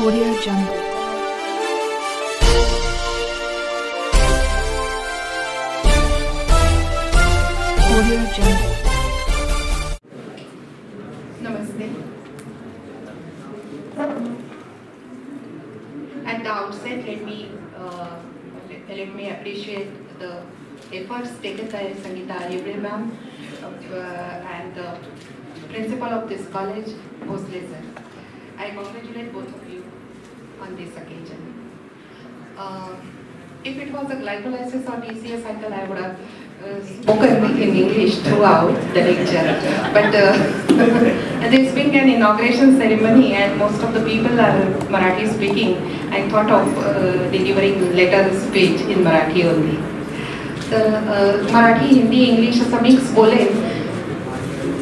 Audio Jungle. Audio Jungle. Namaste. At the outset, let me appreciate the efforts taken by Sangeeta Alibre ma'am and the principal of this college, Bhosle sir. I congratulate both of you on this occasion. If it was a glycolysis or TCA cycle, I would have spoken in English throughout the lecture. But there's been an inauguration ceremony and most of the people are Marathi speaking. I thought of delivering later speech in Marathi only. तर Marathi Hindi English असा mix बोलेन.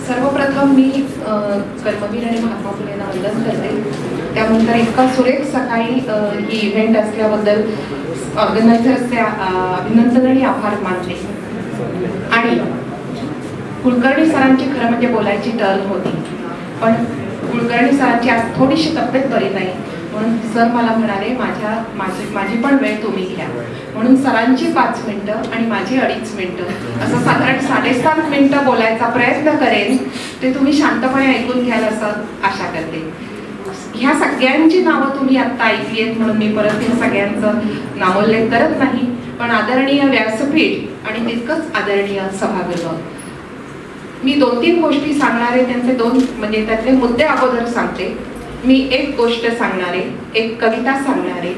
सर्वप्रथम मी कर्मवीर आणि महात्मा फुलेंना वंदन करते. त्यानंतर इतका सुरेख सकाळी ही इव्हेंट असल्याबद्दल ऑर्गनायझर्सचे अभिनंदन आणि आभार मानते. आणि कुलकर्णी सरांची खरं म्हणजे बोलायची टर्न होती, पण कुलकर्णी सरांची आज थोडीशी तब्येत बरी नाही म्हणून सर मला म्हणाले माझी पण वेळ तुम्ही घ्या. म्हणून सरांची 5 मिनिटं आणि माझी 2.5 मिनिटं असं साधारण 7.5 मिनिटं बोलायचा प्रयत्न करेन. ते तुम्ही शांतपणे ऐकून घ्याल असं आशा करते. ह्या सगळ्यांची नावं तुम्ही आत्ता ऐकली आहेत म्हणून मी परत ह्या सगळ्यांचं नामोल्लेख करत नाही, पण आदरणीय व्यासपीठ आणि तितकंच आदरणीय सभागृह. मी 2-3 गोष्टी सांगणारे, त्यांचे 2 म्हणजे त्यातले मुद्दे अगोदर सांगते. मी एक गोष्ट सांगणारे, एक कविता सांगणारे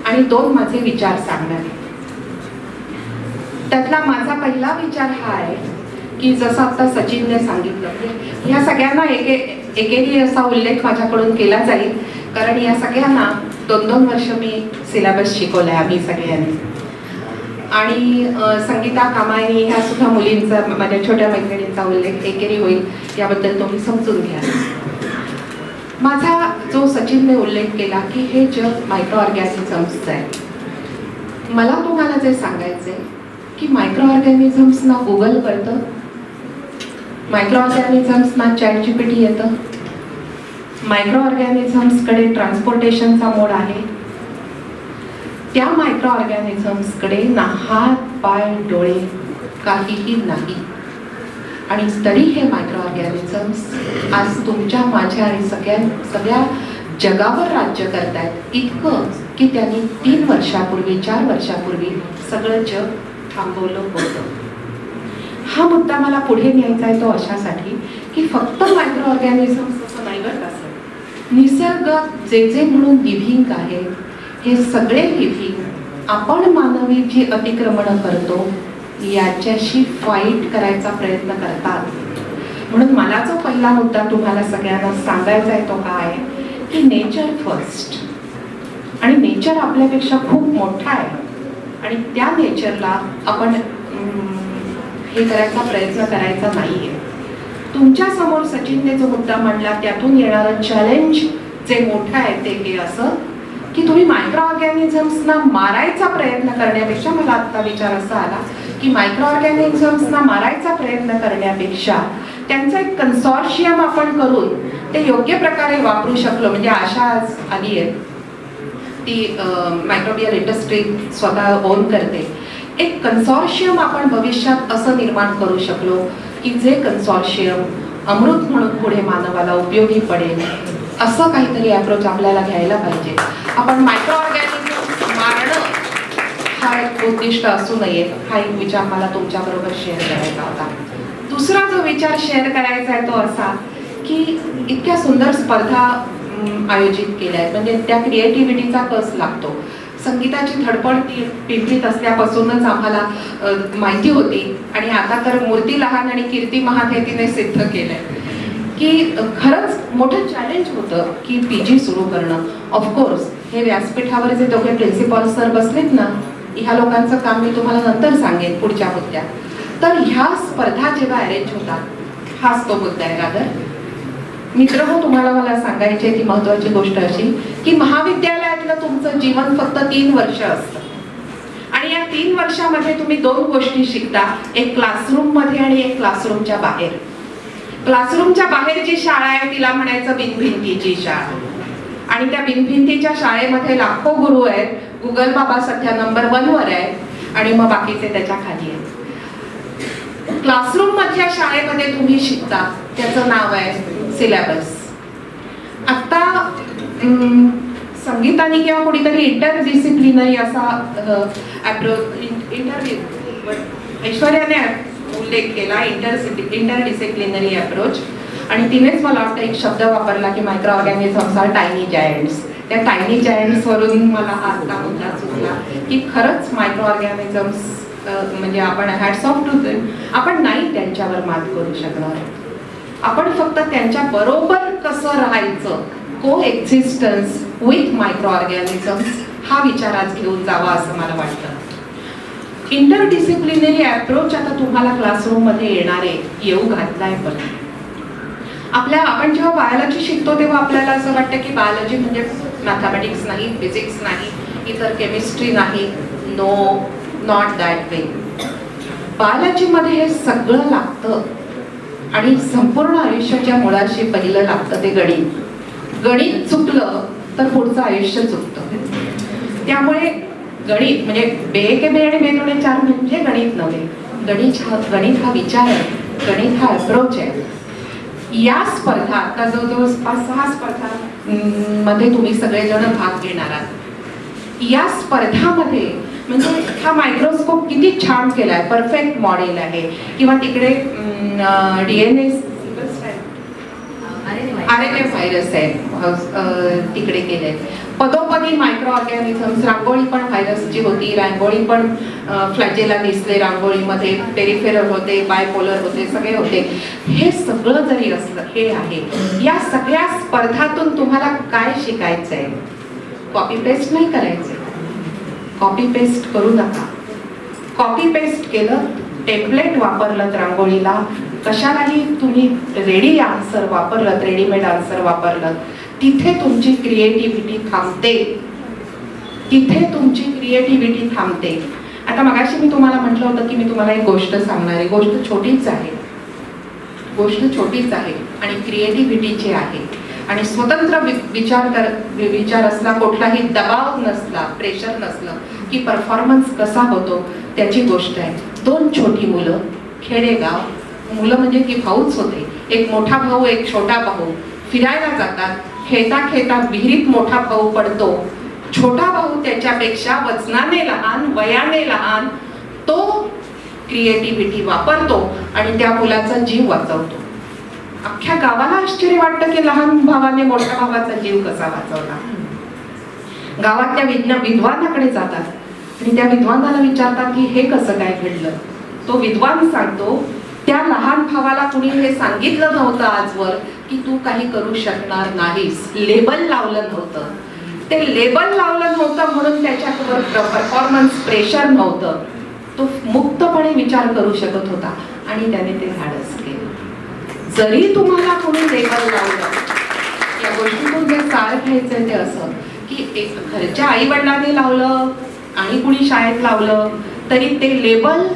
आणि 2 माझे विचार सांगणारे. त्यातला माझा पहिला विचार हा आहे की जसं आता सचिनने सांगितलं, या सगळ्यांना एकेरी असा उल्लेख माझ्याकडून केला जाईल, कारण या सगळ्यांना 2-2 वर्ष मी सिलेबस शिकवलाय आम्ही सगळ्यांनी. आणि संगीता कामायनी ह्या सुद्धा मुलींचा, माझ्या छोट्या मैत्रिणींचा उल्लेख एकेरी होईल, याबद्दल तुम्ही समजून घ्या. माझा जो सचिनने उल्लेख केला की हे जग मायक्रो ऑर्गॅनिझम्सचं आहे, मला तुम्हाला जे सांगायचंय की मायक्रो ऑर्गॅनिझम्सना गुगल करतं, मायक्रो ऑर्गॅनिझम्सना ChatGPT येतं, मायक्रो ऑर्गॅनिझम्सकडे ट्रान्सपोर्टेशनचा मोड आहे. त्या मायक्रो ऑर्गॅनिझम्सकडे ना हात पाय डोळे काहीही नाही, आणि तरी हे मायक्रो ऑर्गॅनिझम्स आज तुमच्या माझ्या आणि सगळ्या जगावर राज्य करतायत. इतकं की त्यांनी 3 वर्षापूर्वी 4 वर्षापूर्वी सगळं जग थांबवलं होतं. हा मुद्दा मला पुढे न्यायचा आहे तो अशासाठी की फक्त मायक्रो ऑर्गॅनिझम्स असं नाही बरं का सर, निसर्ग जे म्हणून लिव्हिंग आहे, हे सगळे लिव्हिंग आपण मानवी जी अतिक्रमण करतो याच्याशी फाईट करायचा प्रयत्न करतात. म्हणून मला जो पहिला मुद्दा तुम्हाला सगळ्यांना सांगायचा आहे तो काय की नेचर फर्स्ट. आणि नेचर आपल्यापेक्षा खूप मोठा आहे आणि त्या नेचरला आपण हे करायचा प्रयत्न करायचा नाहीये. तुमच्या समोर सचिनने जो मुद्दा मांडला त्यातून येणारं चॅलेंज जे मोठं आहे ते हे असं की तुम्ही मायक्रो ऑर्गॅनिझम्सना मारायचा प्रयत्न करण्यापेक्षा, मला आत्ता विचार असा आला की मायक्रो ऑर्गॅनिझम्सना मारायचा प्रयत्न करण्यापेक्षा त्यांचं एक कन्सॉर्शियम आपण करून ते योग्य प्रकारे वापरू शकलो. म्हणजे आशा आज आली आहे, ती मायक्रोबियल इंडस्ट्री स्वतः ओन करते. एक कन्सॉर्शियम आपण भविष्यात असं निर्माण करू शकलो की जे कन्सॉर्शियम अमृत म्हणून पुढे मानवाला उपयोगी पडेल. असं काहीतरी अप्रोच आपल्याला घ्यायला पाहिजे. आपण मायक्रो ऑर्गॅनिझम्स मारणं हा एक उद्दिष्ट असू नये, हा एक विचार मला तुमच्याबरोबर शेअर करायचा होता. दुसरा जो विचार शेअर करायचा आहे तो असा की इतक्या सुंदर स्पर्धा आयोजित केल्या आहेत, म्हणजे त्या क्रिएटिव्हिटीचा कस लागतो. संगीताची धडपड ती पिंपरीत असल्यापासूनच आम्हाला माहिती होती आणि आता तर मूर्ती लहान आणि कीर्ती महान हे तिने सिद्ध केलंय की खरंच मोठं चॅलेंज होतं की PG सुरू करणं. ऑफकोर्स हे व्यासपीठावर जे दोघे प्रिन्सिपल सर बसलेत ना, ह्या लोकांचं काम मी तुम्हाला नंतर सांगेन पुढच्या मुद्द्यात. तर ह्या स्पर्धा जेव्हा अरेंज होतात, हाच तो मुद्दा आहे. रादर मित्रहो, तुम्हाला मला सांगायची ती महत्वाची गोष्ट अशी की महाविद्यालयातलं तुमचं जीवन फक्त 3 वर्ष असतं आणि या 3 वर्षामध्ये तुम्ही 2 गोष्टी शिकता, एक क्लासरूम मध्ये आणि एक क्लासरूमच्या बाहेर. क्लासरूमच्या बाहेर जी शाळा आहे तिला म्हणायचं बिनभिंतीची शाळा आणि त्या भिंतीच्या शाळेमध्ये लाखो गुरु आहेत. गुगल बाबा सध्या नंबर 1 वर आहे आणि मग बाकीचे त्याच्या खाली आहेत. क्लासरूम मधल्या शाळेमध्ये तुम्ही शिकता त्याचं नाव आहे सिलेबस. आता संगीताने किंवा कोणीतरी इंटरडिसिप्लिनरी असा ऐश्वर्याने उल्लेख केला, इंटरडिसिप्लिनरी अप्रोच. आणि तिनेच मला वाटतं एक शब्द वापरला की microorganisms are tiny giants. त्या टायनी जायंट्स वरून मला आता मुद्दा सुचला की खरंच मायक्रो ऑर्गॅनिझम्स म्हणजे आपण हॅट्स ऑफ टू देम, आपण नाही त्यांच्यावर मात करू शकणार. आपण फक्त त्यांच्या बरोबर कसं राहायचं, को एक्झिस्टन्स विथ मायक्रो ऑर्गॅनिझम्स हा विचार आज घेऊन जावा असं मला वाटतं. इंटरडिसिप्लिनरी अप्रोच आता तुम्हाला क्लासरूम मध्ये येणारे येऊ घातलाय. पण आपण जेव्हा बायोलॉजी शिकतो तेव्हा आपल्याला असं वाटतं की बायोलॉजी म्हणजे मॅथमॅटिक्स नाही, फिजिक्स नाही, इतर केमिस्ट्री नाही. No, not that way. बायोलॉजीमध्ये हे सगळं लागतं आणि संपूर्ण आयुष्याच्या मुळाशी पहिलं लागतं ते गणित. गणित चुकलं तर पुढचं आयुष्य चुकतं. त्यामुळे गणित म्हणजे बे के बे आणि बे दोणे 4 म्हणजे गणित नव्हे. गणित हा विचार आहे, गणित हा अप्रोच आहे. या स्पर्धा आता जवळजवळ 5-6 स्पर्धा मध्ये तुम्ही सगळेजण भाग घेणार आहात. या स्पर्धामध्ये म्हणजे हा मायक्रोस्कोप किती छान केलाय, परफेक्ट मॉडेल आहे. किंवा तिकडे DNA RNA व्हायरस आहे तिकडे केलंय. पदोपदी मायक्रो ऑर्गॅनिझम्स. रांगोळी पण व्हायरसची होती, रांगोळी पण फ्लॅजेला दिसले, रांगोळीमध्ये पेरिफेरल होते, बायपोलर होते, सगळे होते. हे सगळं जरी असलं हे आहे. या सगळ्या स्पर्धातून तुम्हाला काय शिकायचंय? कॉपी पेस्ट नाही करायचंय. कॉपी पेस्ट करू नका. कॉपी पेस्ट केलं, टेम्पलेट वापरलं रांगोळीला, कशालाही तुम्ही रेडी आन्सर वापरलं, रेडीमेड आन्सर वापरलं, तिथे तुमची क्रिएटिव्हिटी थांबते. तिथे तुमची क्रिएटिव्हिटी थांबते. आता मगाशी मी तुम्हाला म्हटलं होतं की मी तुम्हाला एक गोष्ट सांगणार आहे. गोष्ट छोटीच आहे, गोष्ट छोटीच आहे आणि क्रिएटिव्हिटीची आहे. आणि स्वतंत्र विचार असला, कुठलाही दबाव नसला, प्रेशर नसलं की परफॉर्मन्स कसा होतो त्याची गोष्ट आहे. 2 छोटी मुलं, खेडेगाव, मुलं म्हणजे की भाऊच होते. एक मोठा भाऊ, एक छोटा भाऊ फिरायला जातात. खेळता खेळता विहिरीत मोठा भाऊ पडतो. छोटा भाऊ त्याच्यापेक्षा वजनाने लहान, वयाने लहान, तो क्रिएटिव्हिटी वापरतो आणि त्या मुलाचा जीव वाचवतो. अख्ख्या गावाला आश्चर्य वाटतं की लहान भावाने मोठ्या भावाचा जीव कसा वाचवला. गावातल्या विद्वानाकडे जातात आणि त्या विद्वानाला विचारतात की हे कसं काय घडलं. तो विद्वान सांगतो त्या लहान भावाला कुणी हे सांगितलं नव्हतं आजवर की तू काही करू शकणार नाहीस. लेबल लावलं नव्हतं. ते लेबल लावलं नव्हतं म्हणून त्याच्यावर परफॉर्मन्स प्रेशर नव्हतं. तो मुक्तपणे विचार करू शकत होता आणि त्याने ते धाडस केलं. जरी तुम्हाला कोणी लेबल लावलं, या गोष्टीतून जे सार घ्यायचंय ते असं की घरच्या आई वडिलांनी लावलं आणि कुणी शाळेत लावलं तरी ते लेबल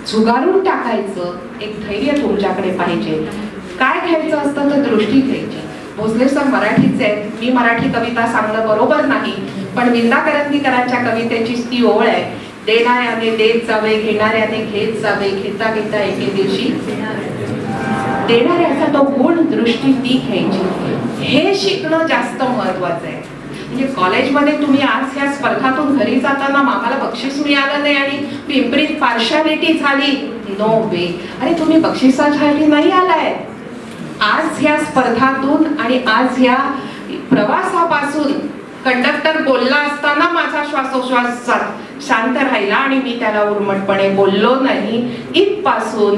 झुगारून टाकायचं एक धैर्य तुमच्याकडे पाहिजे. काय घ्यायचं असतं तर दृष्टी घ्यायची. भोसले सर मराठीचे आहेत. मी मराठी कविता सांगणं बरोबर नाही, पण विंदा करंदीकरांच्या कवितेची ती ओळ आहे, देणाऱ्याने देत जावे, घेणाऱ्याने घेत जावे, घेता घेता एके दिवशी देणाऱ्याचा तो गुण, दृष्टी ती घ्यायची. हे शिकणं जास्त महत्वाचं आहे. म्हणजे कॉलेजमध्ये तुम्ही आज ह्या स्पर्धातून घरी जाताना आम्हाला बक्षीस मिळालं नाही आणि पिंपरीत पार्शालिटी झाली, नो वे. अरे तुम्ही बक्षिसासाठी नाही आलाय. आज ह्या स्पर्धातून आणि आज ह्या प्रवासापासून कंडक्टर बोलला असताना माझा श्वासोश्वास शांत राहिला आणि मी त्याला उर्मटपणे बोललो नाही, इथपासून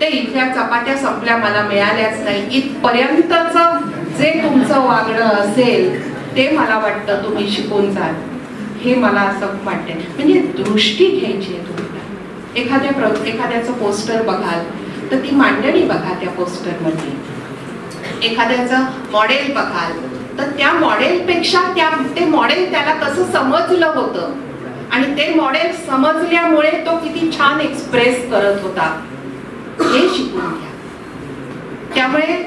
ते इथल्या चपात्या संपल्या मला मिळाल्याच नाही, इथपर्यंतच जे तुमचं वागणं असेल ते मला वाटतं तुम्ही शिकून जाल. हे मला असं वाटते. म्हणजे दृष्टी घ्यायची आहे तुम्हाला. एखाद्याचं पोस्टर बघाल तर ती मांडणी बघा त्या पोस्टरमध्ये. एखाद्याचं मॉडेल बघाल तर त्या मॉडेलपेक्षा ते मॉडेल त्याला कसं समजलं होतं आणि ते मॉडेल समजल्यामुळे तो किती छान एक्सप्रेस करत होता हे शिकून घ्या. त्यामुळे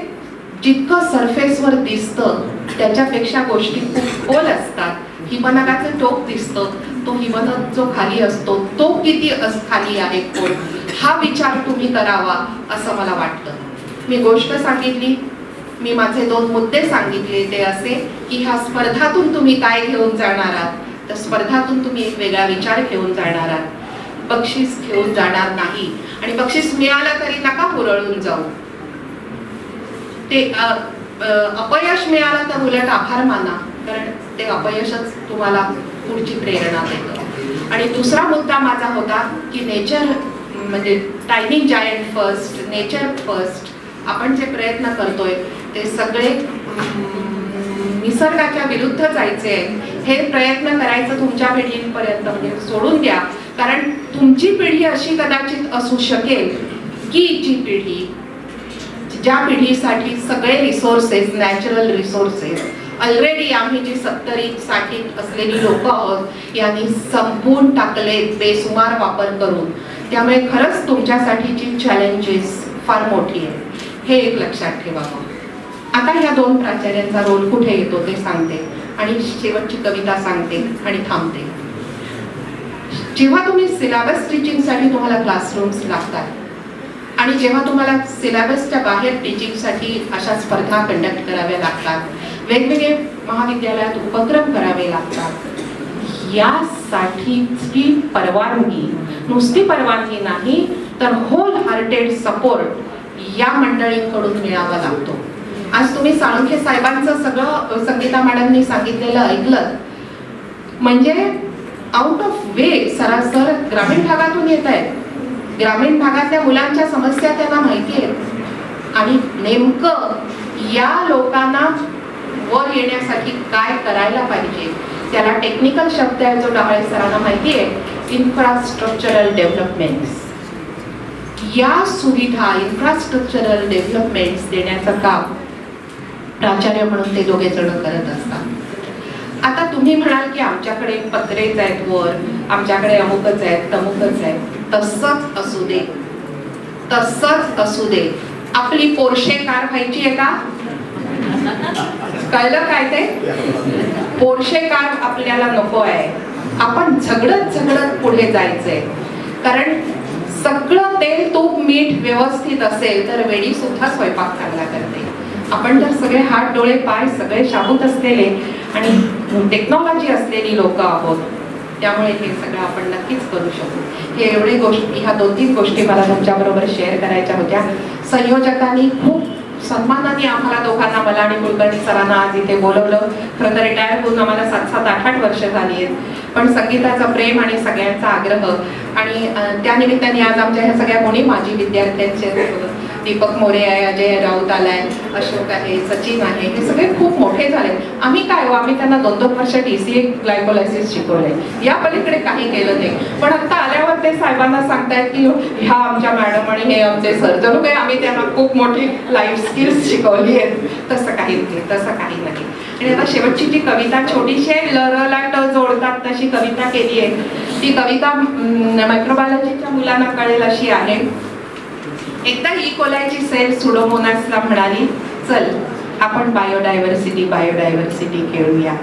जितकं सरफेसवर दिसतं त्याच्यापेक्षा गोष्टी खूप खोल असतात. हिमनगाचं टोक दिसतं, तो हिमनग जो खाली असतो तो किती खाली आहे खोल, हा विचार तुम्ही करावा असं मला वाटतं. मी गोष्ट सांगितली, मी माझे 2 मुद्दे सांगितले, ते असे की ह्या स्पर्धातून तुम्ही काय घेऊन जाणार आहात. तर स्पर्धातून तुम्ही एक वेगळा विचार घेऊन जाणार आहात, बक्षीस घेऊन जाणार नाही. आणि बक्षीस मिळालं तरी नका हुरळून जाऊ. ते अपयश मिळालं तर उलट आभार माना, कारण ते अपयशच तुम्हाला पुढची प्रेरणा देतं. आणि दुसरा मुद्दा माझा होता की नेचर म्हणजे टायनिंग जायंट फर्स्ट, नेचर फर्स्ट. आपण जे प्रयत्न करतोय ते सगळे निसर्गाच्या विरुद्ध जायचे आहे. हे प्रयत्न करायचं तुमच्या पिढीपर्यंत म्हणजे सोडून द्या, कारण तुमची पिढी अशी कदाचित असू शकेल की जी पिढी, ज्या पिढीसाठी सगळे रिसोर्सेस, नॅचरल रिसोर्सेस ऑलरेडी आम्ही जी 70-60 असलेली लोक आहोत यांनी संपवून टाकले बेसुमार वापर करून. त्यामुळे खरंच तुमच्यासाठीची चॅलेंजेस फार मोठी आहे, हे एक लक्षात ठेवावं. आता ह्या 2 प्राचार्यांचा रोल कुठे येतो ते सांगते आणि शेवटची कविता सांगते आणि थांबते. जेव्हा तुम्ही सिलेबस टीचिंगसाठी तुम्हाला क्लासरूम्स लागतात आणि जेव्हा तुम्हाला सिलेबसच्या बाहेर टीचिंगसाठी अशा स्पर्धा कंडक्ट कराव्या लागतात, वेगवेगळे महाविद्यालयात उपक्रम करावे लागतात, यासाठीची परवानगी, नुसती परवानगी नाही तर होल हार्टेड सपोर्ट या मंडळींकडून मिळावा लागतो. आज तुम्ही साळुंखे साहेबांचं सगळं संगीता मॅडमनी सांगितलेलं ऐकलं म्हणजे आउट ऑफ वे, सरासर ग्रामीण भागातून येत आहेत. ग्रामीण भागातल्या मुलांच्या समस्या त्यांना माहिती आहेत आणि नेमकं या लोकांना वर येण्यासाठी काय करायला पाहिजे त्याला टेक्निकल शब्द आहे जो डहाळे सरांना माहिती आहे, इन्फ्रास्ट्रक्चरल डेव्हलपमेंट्स. या सुविधा इन्फ्रास्ट्रक्चरल डेव्हलपमेंट्स देण्याचं काम प्राचार्य म्हणून ते दोघे जण करत असतात. आता तुम्ही म्हणाल की आमच्याकडे पत्रेच आहेत वर, आमच्याकडे अमुकच आहेत तमुकच आहेत. तसंच असू दे, तसंच असू दे. आपली पोर्शे कार व्हायची आहे का? कळलं काय ते? पोर्शे कार आपल्याला नको आहे. आपण झगडत झगडत पुढे जायचंय, कारण सगळं तेल तूप मीठ व्यवस्थित असेल तर वेडी सुद्धा स्वयंपाक चांगला करते. आपण जर सगळे हात डोळे पाय सगळे शाबूत असलेले आणि टेक्नॉलॉजी असलेली लोक आहोत, त्यामुळे हे सगळं आपण नक्कीच करू शकू. हे एवढे गोष्टी, ह्या 2-3 गोष्टी मला तुमच्या बरोबर शेअर करायच्या होत्या. संयोजकांनी खूप सन्मानाने आम्हाला दोघांना, मला आणि कुलकर्णी सरांना आज इथे बोलवलं. खरं तर रिटायर होऊन आम्हाला 7-8 वर्ष झाली आहेत, पण संगीताचं प्रेम आणि सगळ्यांचा आग्रह आणि त्यानिमित्ताने आज आमच्या ह्या सगळ्या कोणी माजी विद्यार्थ्यांचे, दीपक मोरे आहे, अजय राऊत आलाय, अशोक आहे, सचिन आहे, हे सगळे खूप मोठे झाले. आम्ही काय हो, आम्ही त्यांना 2-2 वर्ष DCA ग्लायकोलायसिस शिकवलंय, या पलीकडे काही केलं नाही. पण आता आल्यावर ते साहेबांना सांगतायत की ह्या आमच्या मॅडम आणि हे आमचे सर, जणू काही आम्ही त्यांना खूप मोठी लाईफ स्किल्स शिकवली आहेत. तसं काही नाही, तसं काही नाही. आणि आता शेवटची जी कविता छोटीशी लरला ट जोडतात तशी कविता केली आहे, ती कविता मायक्रोबायोलॉजीच्या मुलांना कळेल अशी आहे. एकदा ई कोलायची सेल सुडोमोनासला म्हणाली, चल आपण बायोडायव्हर्सिटी खेळूया.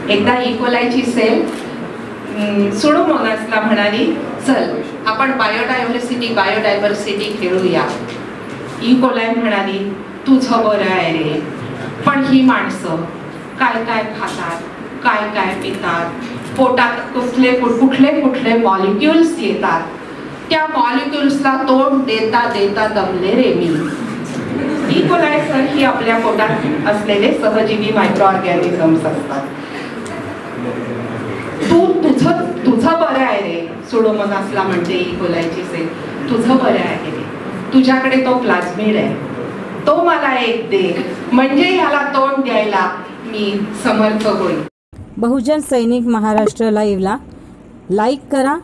एकदा ई कोलायची सेल सुडोमोनासला म्हणाली, चल आपण बायोडायव्हर्सिटी खेळूया. ई कोलाय म्हणाली, तुझं बरं आहे रे, पण ही माणसं काय काय खातात, काय काय पितात, पोटात कुठले मॉलिक्युल्स येतात, त्या मॉलिक्युल्सला तोंड देता देता दमले रे मी. ई कोलाय सर ही आपल्या पोटात असलेले सहजीवी मायक्रो ऑर्गॅनिझम्स असतात. तुझं बरं आहे रे, सुडोमोनासला म्हणते ई कोलायची सेल, तुझं बरं आहे रे, तुझ्याकडे तो प्लाझ्मिड आहे, तो मला एक दे, म्हणजे ह्याला तोंड द्यायला मी समर्थ होईल. बहुजन सैनिक महाराष्ट्र लाईव्हला लाईक करा,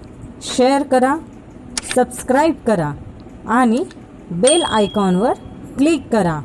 शेअर करा, सबस्क्राईब करा आणि बेल आयकॉनवर क्लिक करा.